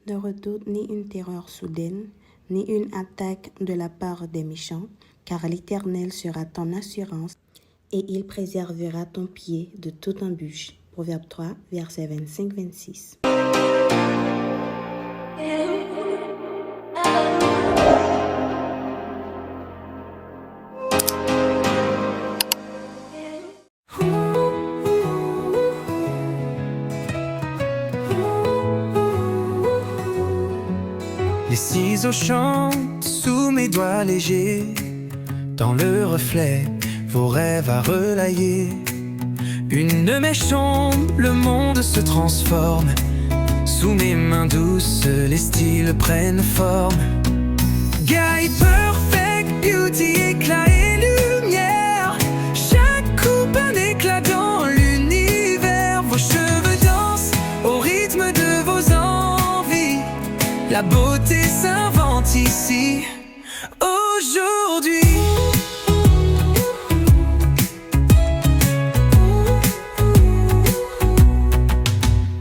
ne redoute ni une terreur soudaine, ni une attaque de la part des méchants, car l'Éternel sera ton assurance et il préservera ton pied de toute embûche. Proverbe 3, versets 25-26. Les ciseaux chantent sous mes doigts légers. Dans le reflet, vos rêves à relayer. Une mèche tombe, le monde se transforme. Sous mes mains douces, les styles prennent forme. Guy perfect, beauty, éclat et lumière. Chaque coupe un éclat dans l'univers. Vos cheveux dansent au rythme de vos envies. La beauté s'invente ici, aujourd'hui.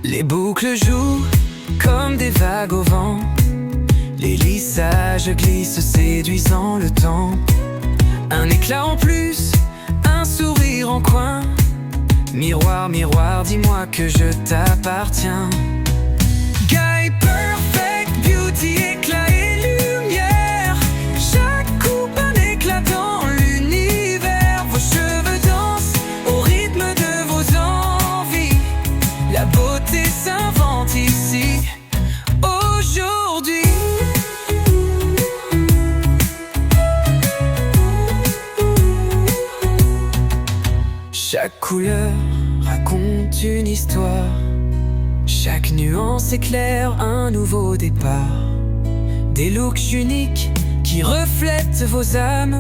Les boucles jouent comme des vagues au vent. Les lissages glissent, séduisant le temps. Un éclat en plus, un sourire en coin. Miroir, miroir, dis-moi que je t'appartiens. Guy perfect, beauty, éclat et lumière. Chaque coupe un éclat dans l'univers. Vos cheveux dansent au rythme de vos envies. La beauté s'invente ici, aujourd'hui. Chaque couleur raconte une histoire. Chaque nuance éclaire un nouveau départ. Des looks uniques qui reflètent vos âmes.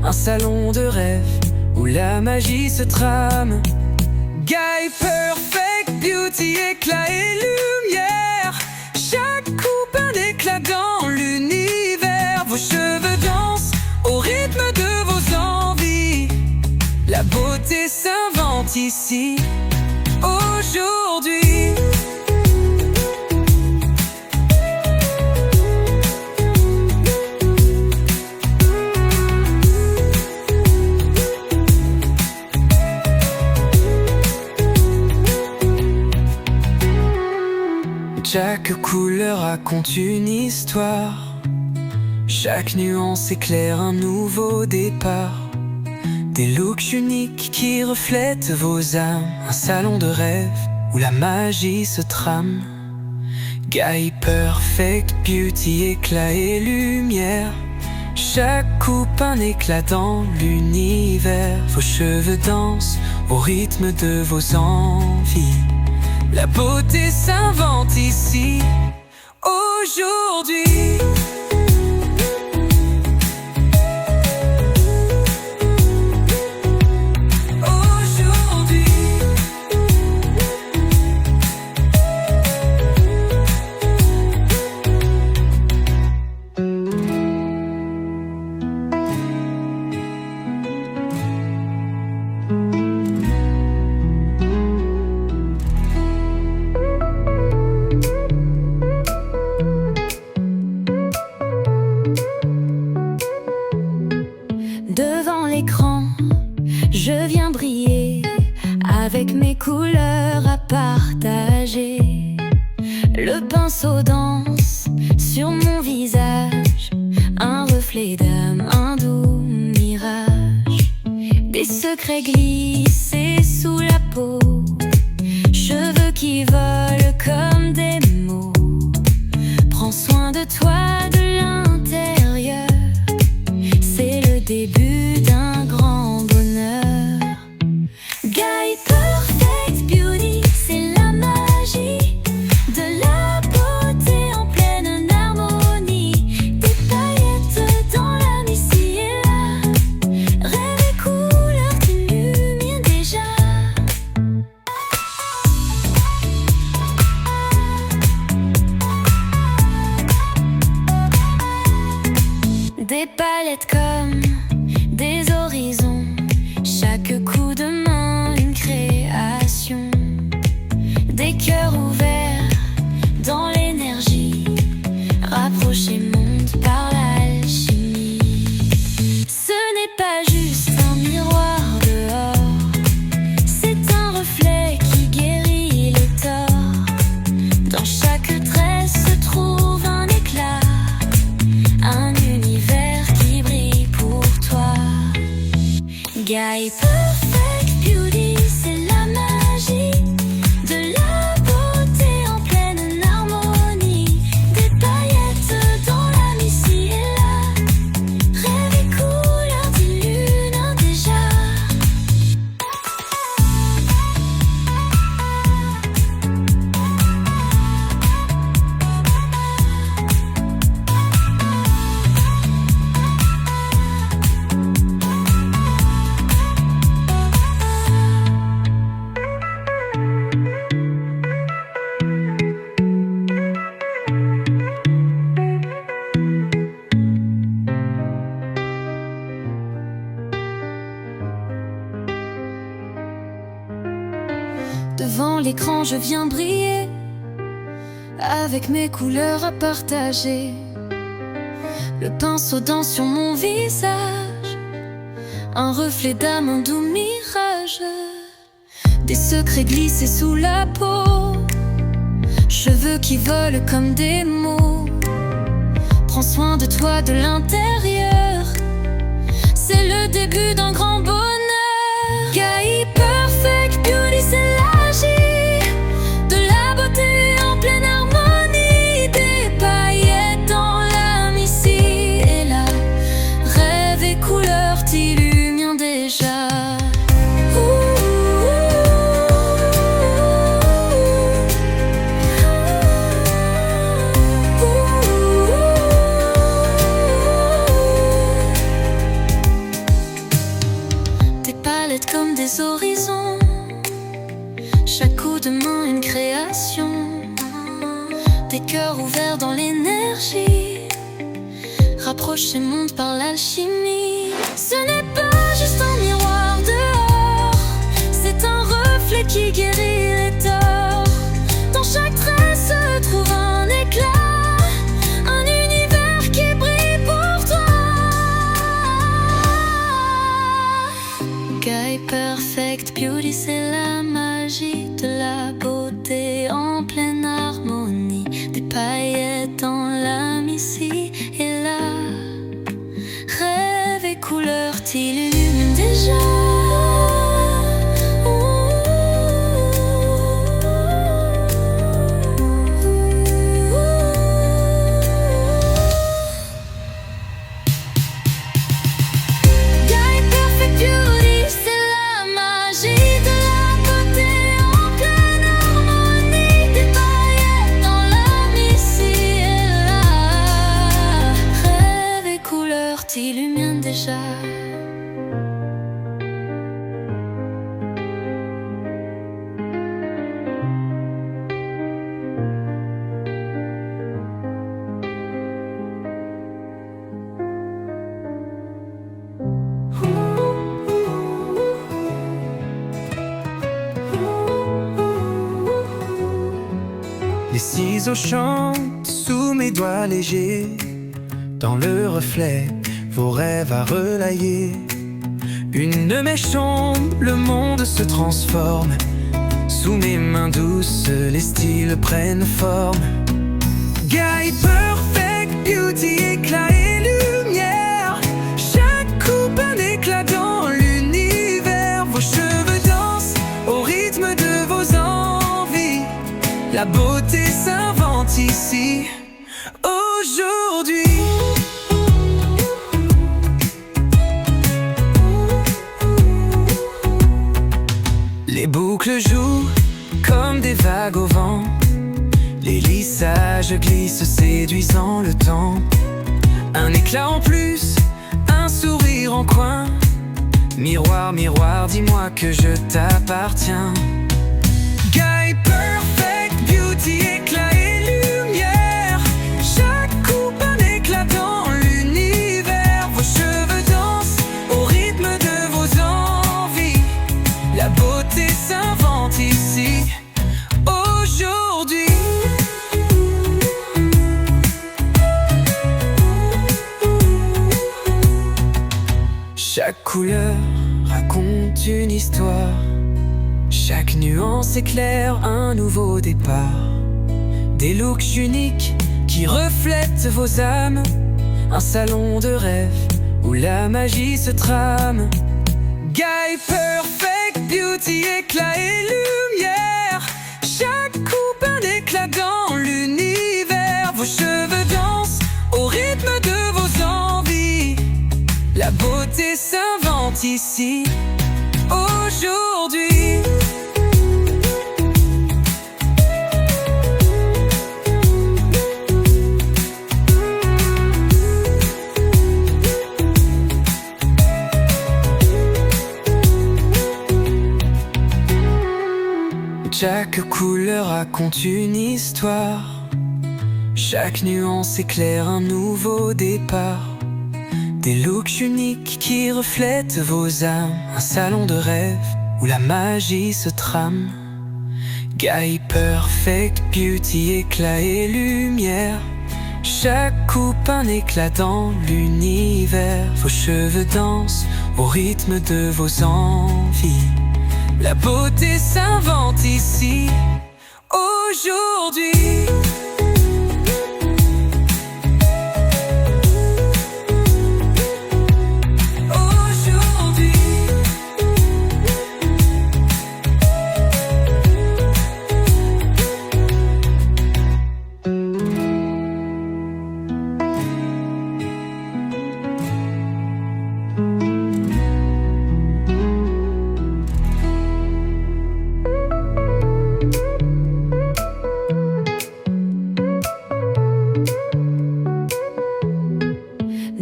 Un salon de rêve où la magie se trame. Guy perfect, beauty, éclat et lumière. Chaque coupe un éclat dans l'univers. Vos cheveux dansent au rythme de vos envies. La beauté s'invente ici, aujourd'hui. Chaque couleur raconte une histoire. Chaque nuance éclaire un nouveau départ. Des looks uniques qui reflètent vos âmes. Un salon de rêve où la magie se trame. Guy perfect, beauty, éclat et lumière. Chaque coupe un éclat dans l'univers. Vos cheveux dansent au rythme de vos envies. La beauté s'invente ici, aujourd'hui. Devant l'écran, je viens briller avec mes couleurs à partager. Le pinceau danse sur mon visage, un reflet d'âme, un doux mirage. Des secrets glissés sous la peau, cheveux qui volent comme des mots. Prends soin de toi de l'intérieur, c'est le début d'un grand bonheur. Guy perfect, beauty, c'est la magie de la beauté en pleine harmonie. Des paillettes dans l'âme ici et là, rêve et couleurs t'illuminent déjà. Des palettes comme des horizons, chaque coup de main une création. Des cœurs ouverts dans l'énergie, Guy Perfect Beauty, c'est la magie de la beauté en pleine harmonie. Des paillettes dans la missile et la rêve et couleur d'illuminant déjà. Devant l'écran, je viens briller avec mes couleurs à partager. Le pinceau danse sur mon visage, un reflet d'âme, un doux mirage. Des secrets glissés sous la peau, cheveux qui volent comme des mots. Prends soin de toi de l'intérieur, c'est le début d'un grand bonheur. Guy Perfect Beauty, c'est la de la beauté en pleine harmonie. Des paillettes dans la missile et la rêve et couleur t'illuminent déjà. Des palettes comme des horizons, chaque coup de main une création. Des cœurs ouverts dans l'énergie, rapprochés montent par l'alchimie. Ce n'est pas juste un miroir dehors, c'est un reflet qui guérit les torts. Dans chaque trait se trouve un éclat, un univers qui brille pour toi. Guy Perfect Beauty, c'est la magie de la beauté en pleine harmonie. Des paillettes dans la missile et la rêve et couleur t'illuminent déjà. T'illumine déjà. Les ciseaux chantent sous mes doigts légers, dans le reflet vos rêves à relayer. Une de mes chambres, le monde se transforme. Sous mes mains douces, les styles prennent forme. Guy Perfect Beauty, éclat et lumière. Chaque coupe un éclat dans l'univers. Vos cheveux dansent au rythme de vos envies. La beauté s'invente ici, aujourd'hui. Les boucles jouent comme des vagues au vent. Les lissages glissent, séduisant le temps. Un éclat en plus, un sourire en coin. Miroir, miroir, dis-moi que je t'appartiens. Guy Perfect Beauty, éclat et lumière. Chaque coupe un éclat dans l'univers. Vos cheveux dansent au rythme de vos envies. La beauté s'invente ici, aujourd'hui. Chaque couleur raconte une histoire. Chaque nuance éclaire un nouveau départ. Des looks uniques qui reflètent vos âmes. Un salon de rêve où la magie se trame. Guy Perfect Beauty, éclat et lumière. Chaque coupe un éclat dans l'univers. Vos cheveux dansent au rythme de vos envies. La beauté s'invente ici, aujourd'hui. Chaque couleur raconte une histoire. Chaque nuance éclaire un nouveau départ. Des looks uniques qui reflètent vos âmes. Un salon de rêve où la magie se trame. Guy Perfect Beauty, éclat et lumière. Chaque coupe un éclat dans l'univers. Vos cheveux dansent au rythme de vos envies. La beauté s'invente ici, aujourd'hui.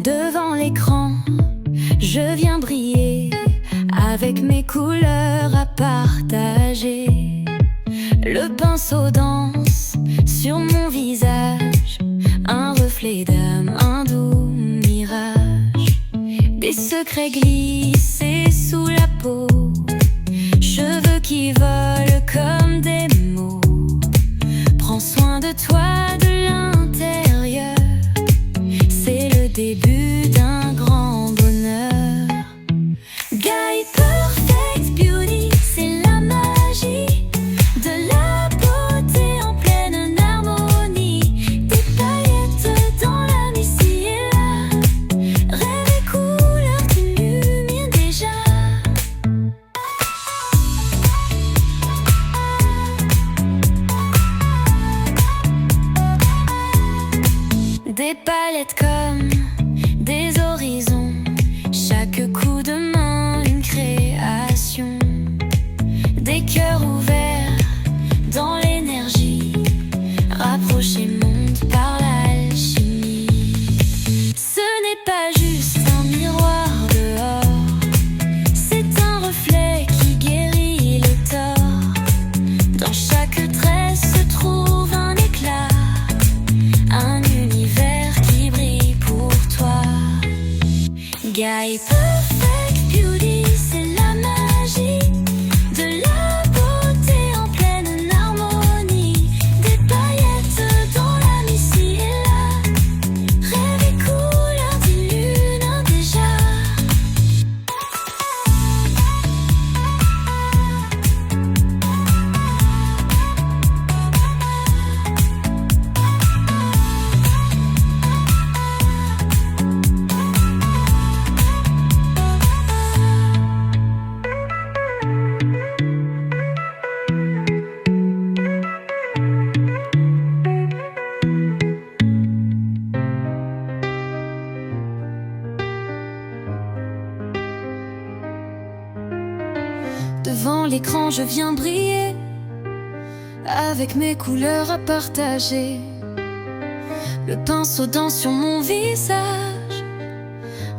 Devant l'écran, je viens briller avec mes couleurs à partager. Le pinceau danse sur mon visage, un reflet d'âme, un doux mirage. Des secrets glissés sous la peau, cheveux qui volent comme des mots. Prends soin de toi de l'intérieur, c'est le début d'un grand bonheur. Guy Perfect Beauty, c'est la magie de la beauté en pleine harmonie. Des paillettes dans l'âme ici et là, rêve et couleurs t'illuminent déjà. Des palettes comme des horizons, chaque coup de main une création. Des cœurs ouverts dans l'énergie, rapprochés montent par l'alchimie. Ce n'est pas juste un miroir dehors, c'est un reflet qui guérit les torts. Dans chaque trait se trouve un éclat, un univers qui brille pour toi. Guy Perfect Beauty, c'est la magie de la beauté en pleine harmonie. Des paillettes dans l'âme ici et là, rêve et couleurs d'illuminent déjà. Devant l'écran, je viens briller avec mes couleurs à partager. Le pinceau danse sur mon visage,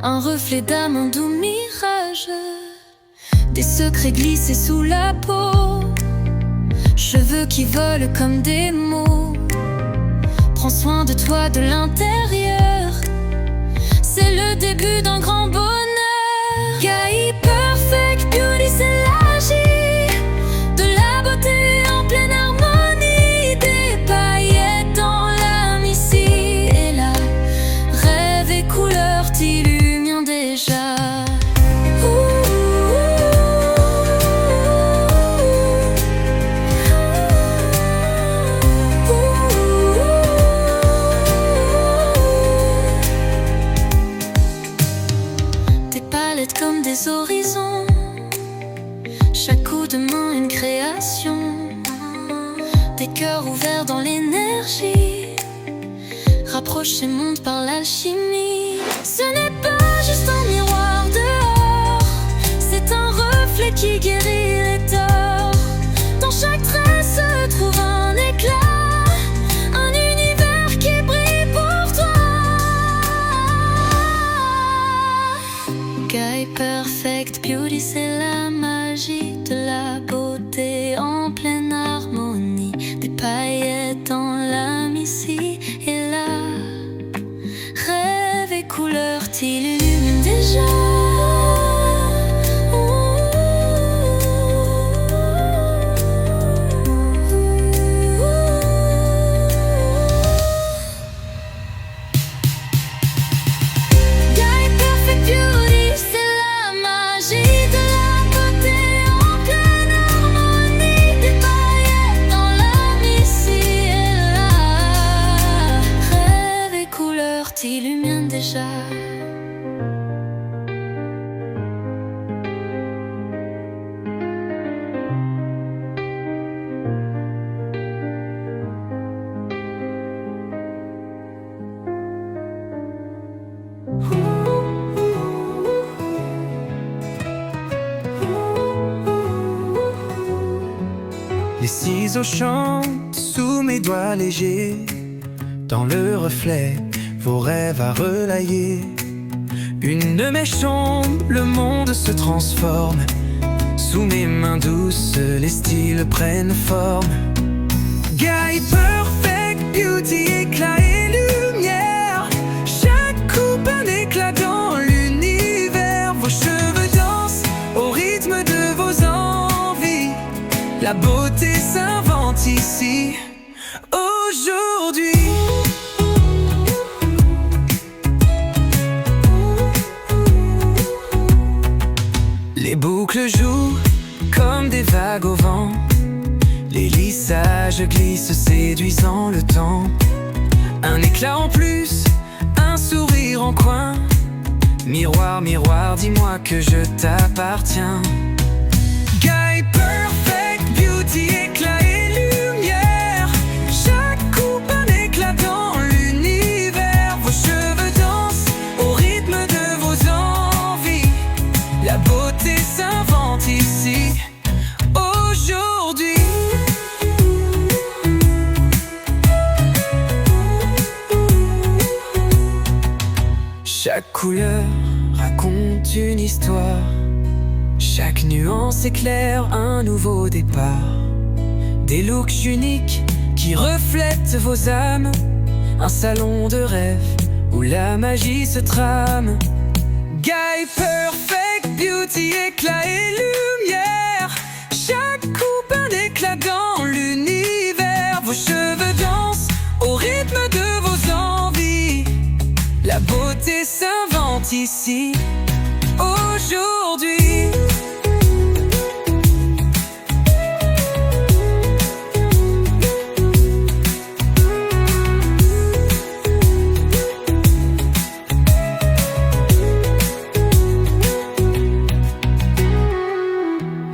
un reflet d'âme, un doux mirage. Des secrets glissés sous la peau, cheveux qui volent comme des mots. Prends soin de toi de l'intérieur, c'est le début d'un grand bonheur. Guy Perfect Beauty, c'est la magie de la beauté en pleine harmonie. Des paillettes dans l'âme ici et là, rêve et couleurs t'illuminent déjà. rocher monte par l'alchimie. Ce n'est pas juste un miroir dehors, c'est un reflet qui guérit les torts. Dans chaque trait se trouve un éclat, un univers qui brille pour toi. Guy Perfect Beauty, c'est la magie de la beauté en pleine harmonie. Des paillettes dans l'âme ici et là. Rêve et couleurs t'illuminent déjà. Guy Perfect Beauty, c'est la magie de la beauté en pleine harmonie. Des paillettes dans l'âme ici et là. Rêve et couleurs t'illuminent déjà. Les ciseaux chantent sous mes doigts légers. Dans le reflet, vos rêves à relayer. Une de mes chambres, le monde se transforme. Sous mes mains douces, les styles prennent forme. Guy Perfect Beauty, éclat et lumière. Chaque coupe un éclat dans l'univers. Vos cheveux dansent au rythme de vos envies. La beauté s'invente ici, aujourd'hui. Les boucles jouent comme des vagues au vent. Les lissages glissent, séduisant le temps. Un éclat en plus, un sourire en coin. Miroir, miroir, dis-moi que je t'appartiens. Guy Perfect Beauty, éclat et lumière. Chaque coupe un éclat dans l'univers. Vos cheveux dansent au rythme de vos envies. La beauté s'invente ici, aujourd'hui. Chaque couleur raconte une histoire. Chaque nuance éclaire un nouveau départ. Des looks uniques qui reflètent vos âmes. Un salon de rêve où la magie se trame. Guy Perfect Beauty, éclat et lumière. Chaque coupe un éclat dans l'univers. Vos cheveux dansent au rythme de vos envies. La beauté s'invente ici, aujourd'hui.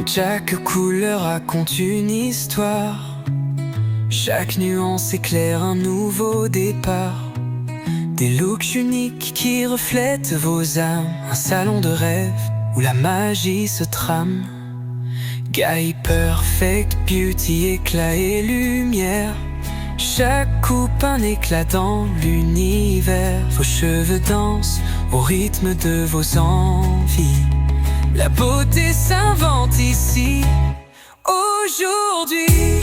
Chaque couleur raconte une histoire. Chaque nuance éclaire un nouveau départ. Des looks uniques qui reflètent vos âmes. Un salon de rêve où la magie se trame. Guy Perfect Beauty, éclat et lumière. Chaque coupe un éclat dans l'univers. Vos cheveux dansent au rythme de vos envies. La beauté s'invente ici, aujourd'hui.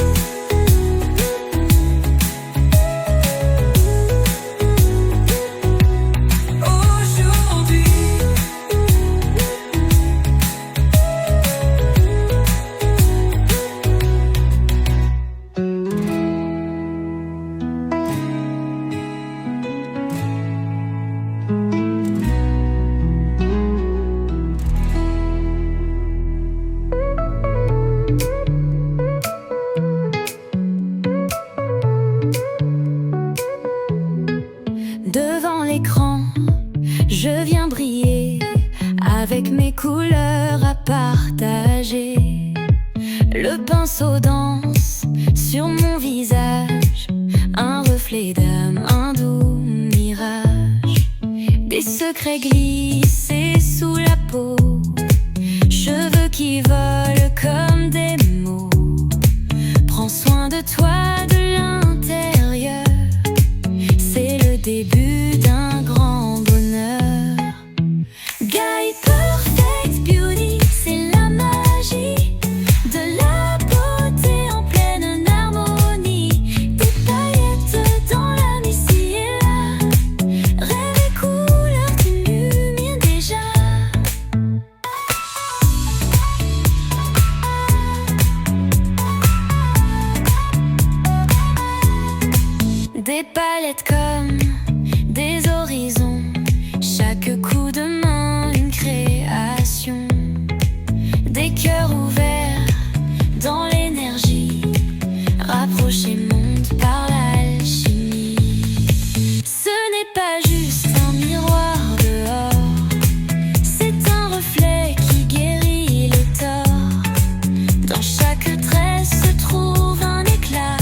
Devant l'écran, je viens briller avec mes couleurs à partager. Le pinceau danse sur mon visage, un reflet d'âme, un doux Des secrets glissés sous la peau, cheveux qui volent comme des mots. Prends soin de toi de l'intérieur, c'est le début d'un grand bonheur. Guy Perfect Beauty, c'est la magie de la beauté en pleine harmonie. Des paillettes dans l'âme ici et là, rêve et couleur t'illuminent déjà. Des palettes comme des horizons, chaque coup de main une création. Des cœurs ouverts dans l'énergie, rapprochés montent par l'alchimie. Ce n'est pas juste un miroir dehors, c'est un reflet qui guérit les torts. Dans chaque trait se trouve un éclat,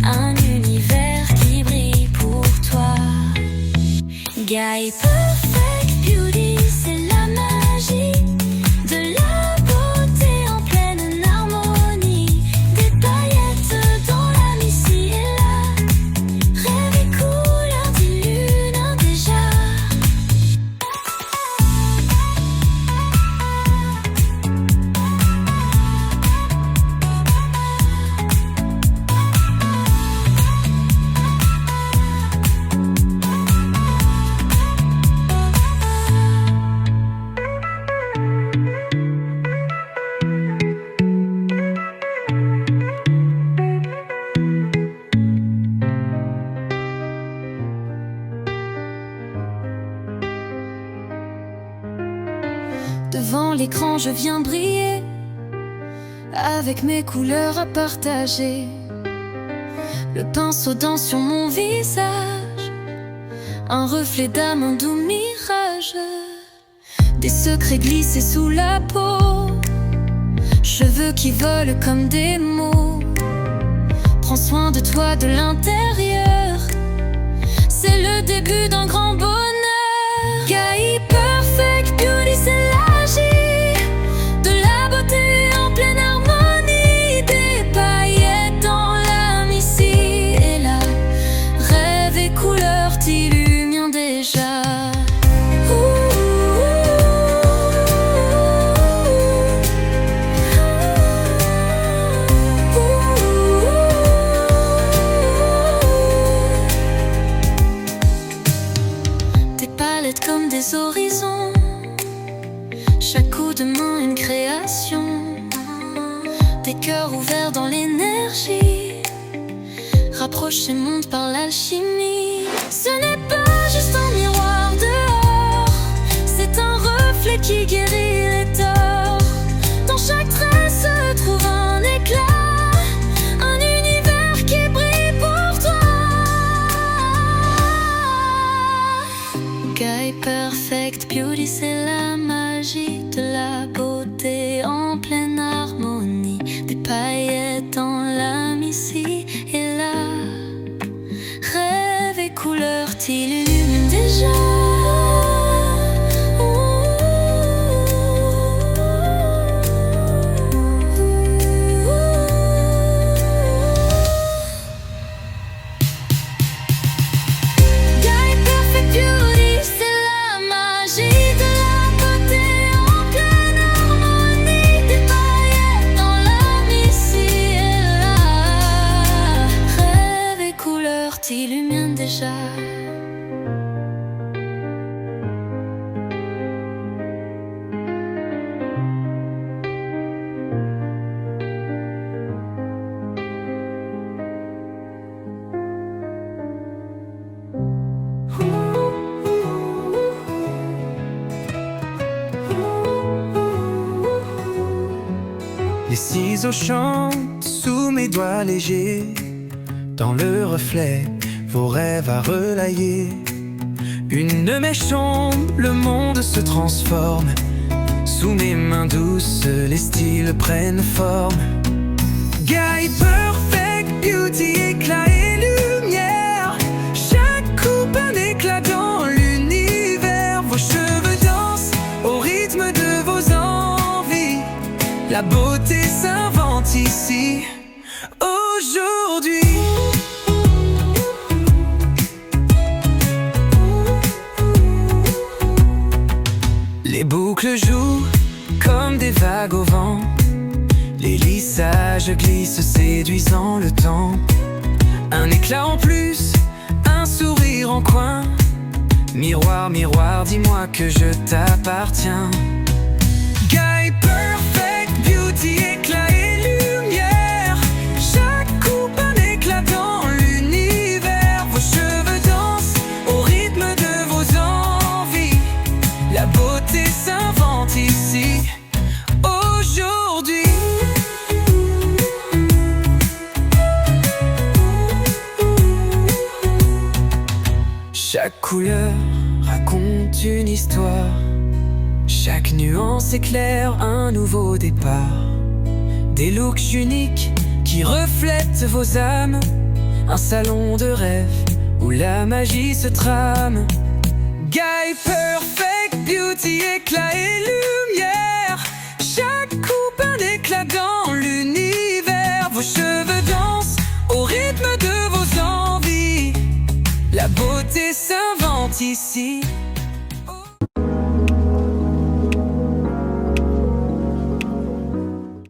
un univers qui brille pour toi. Guy Perfect Beauty, c'est la magie de la beauté en pleine harmonie. Des paillettes dans l'âme ici et là, rêve et couleur t'illuminent déjà. Devant l'écran je viens briller, avec mes couleurs à partager. Le pinceau danse sur mon visage, un reflet d'âme, un doux mirage. Des secrets glissés sous la peau, cheveux qui volent comme des mots. Prends soin de toi de l'intérieur, c'est le début d'un grand bonheur. Guy Perfect Beauty, c'est l'agir de la beauté en pleine harmonie. Des paillettes dans l'âme ici et là, rêve et couleur t'illuminent déjà. Des palettes comme des horizons, chaque coup de main une création. Des cœurs ouverts dans l'énergie, rapprochés montent par l'alchimie. Ce n'est pas juste un miroir dehors, c'est un reflet qui guérit les torts. Dans chaque trait se trouve un éclat, un univers qui brille pour toi. Guy Perfect Beauty, c'est la magie de la beauté en pleine harmonie. Des paillettes dans l'âme ici et là, rêve et couleur t'illuminent déjà. Guy Perfect Beauty, c'est la magie de la beauté en pleine harmonie. Des paillettes dans l'âme ici et là, rêve et couleur t'illuminent déjà. Les ciseaux chantent sous mes doigts légers, dans le reflet, vos rêves à relayer. Une mèche tombe, le monde se transforme. Sous mes mains douces, les styles prennent forme. Guy Perfect Beauty, éclat et lumière. Chaque coupe un éclat dans l'univers. boucles jouent comme des vagues au vent. Les lissages glissent, séduisant le temps. Un éclat en plus, un sourire en coin. Miroir, miroir, dis-moi que je t'appartiens. Guy perfect, beauty, éclat et lumière. Chaque coupe un éclat dans l'univers. Vos cheveux dansent au rythme de vos envies. La beauté s'invente ici, aujourd'hui. Chaque couleur raconte une histoire. Chaque nuance éclaire un nouveau départ. Des looks uniques qui reflètent vos âmes. Un salon de rêve où la magie se trame. Guy perfect, beauty, éclat et lumière. Chaque coupe un éclat dans l'univers. Vos cheveux dansent au rythme de vos envies. La beauté s'invente ici.